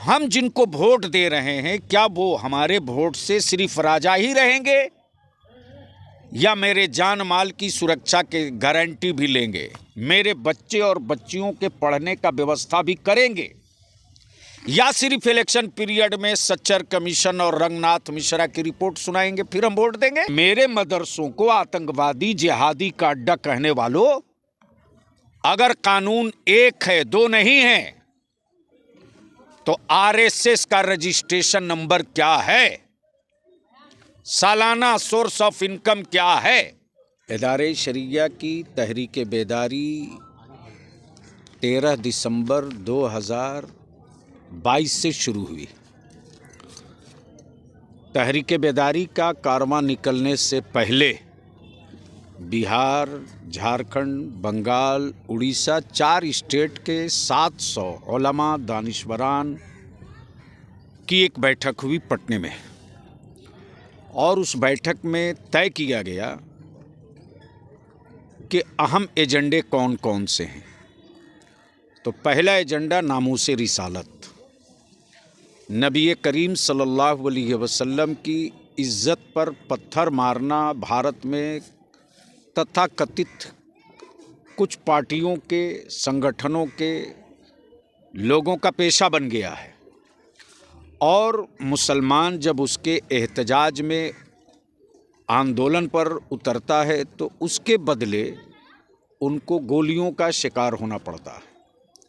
हम जिनको वोट दे रहे हैं क्या वो हमारे वोट से सिर्फ राजा ही रहेंगे या मेरे जान माल की सुरक्षा के गारंटी भी लेंगे, मेरे बच्चे और बच्चियों के पढ़ने का व्यवस्था भी करेंगे, या सिर्फ इलेक्शन पीरियड में सच्चर कमीशन और रंगनाथ मिश्रा की रिपोर्ट सुनाएंगे फिर हम वोट देंगे। मेरे मदरसों को आतंकवादी जिहादी का अड्डा कहने वालों, अगर कानून एक है दो नहीं है तो आरएसएस का रजिस्ट्रेशन नंबर क्या है, सालाना सोर्स ऑफ इनकम क्या है। इदारे शरिया की तहरीक बेदारी 13 दिसंबर 2022 से शुरू हुई। तहरीक बेदारी का कारवां निकलने से पहले बिहार, झारखंड, बंगाल, उड़ीसा 4 स्टेट के 700 उलमा दानिशवरान की एक बैठक हुई पटने में, और उस बैठक में तय किया गया कि अहम एजेंडे कौन कौन से हैं। तो पहला एजेंडा नामूसे रिसालत, नबी करीम सल्लल्लाहु अलैहि वसल्लम की इज़्ज़त पर पत्थर मारना भारत में तथा कथित कुछ पार्टियों के संगठनों के लोगों का पेशा बन गया है, और मुसलमान जब उसके एहतजाज में आंदोलन पर उतरता है तो उसके बदले उनको गोलियों का शिकार होना पड़ता है,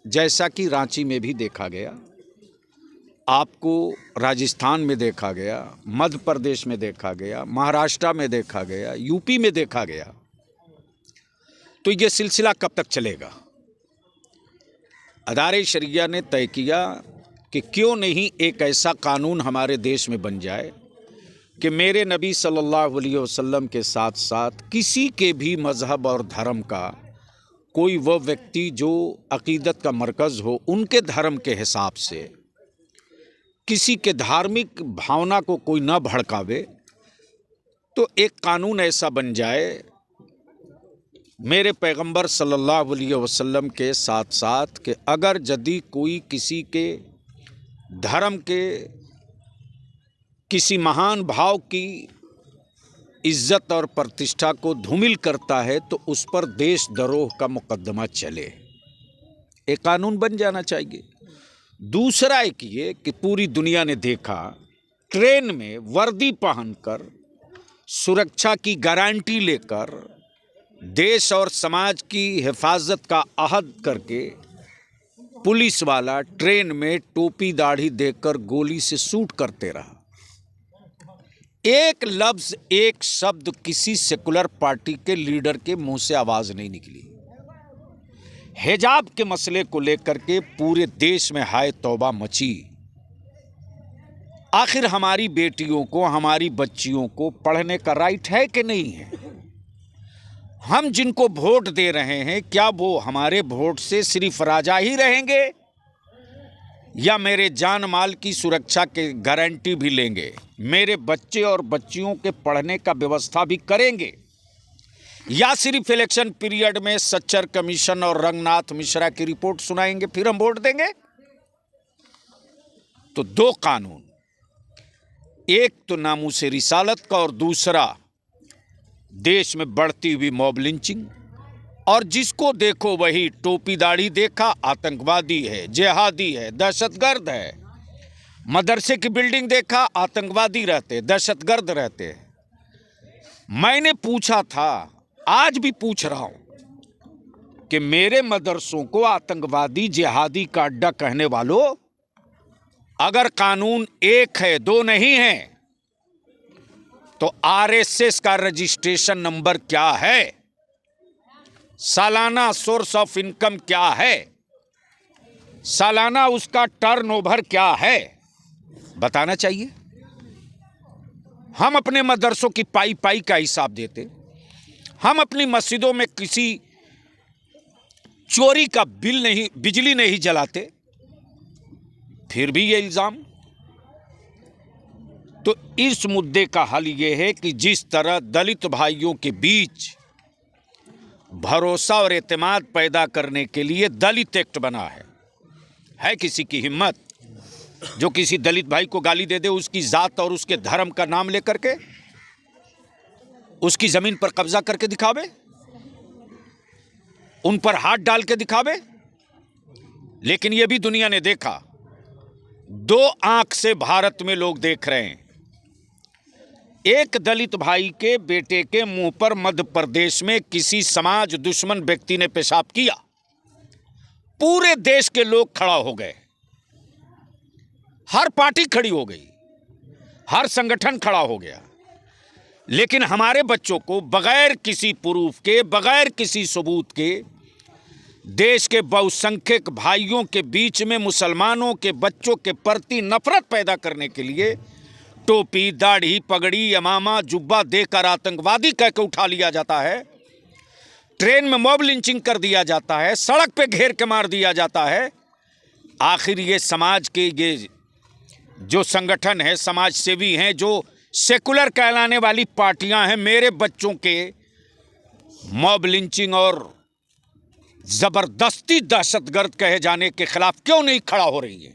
जैसा कि रांची में भी देखा गया, आपको राजस्थान में देखा गया, मध्य प्रदेश में देखा गया, महाराष्ट्र में देखा गया, यूपी में देखा गया। तो ये सिलसिला कब तक चलेगा? अदारे शरिया ने तय किया कि क्यों नहीं एक ऐसा कानून हमारे देश में बन जाए कि मेरे नबी सल्लल्लाहु अलैहि वसल्लम के साथ साथ किसी के भी मज़हब और धर्म का कोई वह व्यक्ति जो अक़ीदत का मरकज़ हो, उनके धर्म के हिसाब से किसी के धार्मिक भावना को कोई न भड़कावे, तो एक कानून ऐसा बन जाए मेरे पैगंबर सल्लल्लाहु अलैहि वसल्लम के साथ साथ कि अगर यदि कोई किसी के धर्म के किसी महान भाव की इज्जत और प्रतिष्ठा को धूमिल करता है तो उस पर देशद्रोह का मुकदमा चले, एक कानून बन जाना चाहिए। दूसरा एक ये कि पूरी दुनिया ने देखा, ट्रेन में वर्दी पहनकर सुरक्षा की गारंटी लेकर देश और समाज की हिफाजत का अहद करके पुलिस वाला ट्रेन में टोपी दाढ़ी देकर गोली से शूट करते रहा। एक लफ्ज, एक शब्द किसी सेकुलर पार्टी के लीडर के मुंह से आवाज नहीं निकली। हिजाब के मसले को लेकर के पूरे देश में हाय तौबा मची। आखिर हमारी बेटियों को, हमारी बच्चियों को पढ़ने का राइट है कि नहीं है? हम जिनको वोट दे रहे हैं क्या वो हमारे वोट से सिर्फ राजा ही रहेंगे या मेरे जान माल की सुरक्षा के गारंटी भी लेंगे, मेरे बच्चे और बच्चियों के पढ़ने का व्यवस्था भी करेंगे, या सिर्फ इलेक्शन पीरियड में सच्चर कमीशन और रंगनाथ मिश्रा की रिपोर्ट सुनाएंगे फिर हम वोट देंगे? तो दो कानून, एक तो नामूसे रिसालत का और दूसरा देश में बढ़ती हुई मॉब लिंचिंग, और जिसको देखो वही टोपी दाढ़ी देखा आतंकवादी है, जिहादी है, दहशतगर्द है। मदरसे की बिल्डिंग देखा आतंकवादी रहते, दहशतगर्द रहते। मैंने पूछा था, आज भी पूछ रहा हूं कि मेरे मदरसों को आतंकवादी जिहादी का अड्डा कहने वालों, अगर कानून एक है दो नहीं है तो आरएसएस का रजिस्ट्रेशन नंबर क्या है, सालाना सोर्स ऑफ इनकम क्या है, सालाना उसका टर्नओवर क्या है, बताना चाहिए। हम अपने मदरसों की पाई पाई का हिसाब देते, हम अपनी मस्जिदों में किसी चोरी का बिजली नहीं जलाते, फिर भी ये इल्जाम। तो इस मुद्दे का हल ये है कि जिस तरह दलित भाइयों के बीच भरोसा और एतमाद पैदा करने के लिए दलित एक्ट बना है किसी की हिम्मत जो किसी दलित भाई को गाली दे दे, उसकी जात और उसके धर्म का नाम लेकर के उसकी जमीन पर कब्जा करके दिखावे, उन पर हाथ डाल के दिखावे। लेकिन यह भी दुनिया ने देखा, दो आंख से भारत में लोग देख रहे हैं। एक दलित भाई के बेटे के मुंह पर मध्य प्रदेश में किसी समाज दुश्मन व्यक्ति ने पेशाब किया, पूरे देश के लोग खड़ा हो गए, हर पार्टी खड़ी हो गई, हर संगठन खड़ा हो गया। लेकिन हमारे बच्चों को बगैर किसी प्रूफ के, बगैर किसी सबूत के, देश के बहुसंख्यक भाइयों के बीच में मुसलमानों के बच्चों के प्रति नफरत पैदा करने के लिए टोपी, दाढ़ी, पगड़ी, इमामा, जुब्बा देकर आतंकवादी कह के उठा लिया जाता है, ट्रेन में मॉब लिंचिंग कर दिया जाता है, सड़क पे घेर के मार दिया जाता है। आखिर ये समाज के ये जो संगठन है, समाज सेवी हैं, जो सेकुलर कहलाने वाली पार्टियां हैं, मेरे बच्चों के मॉब लिंचिंग और जबरदस्ती दहशतगर्द कहे जाने के खिलाफ क्यों नहीं खड़ा हो रही है?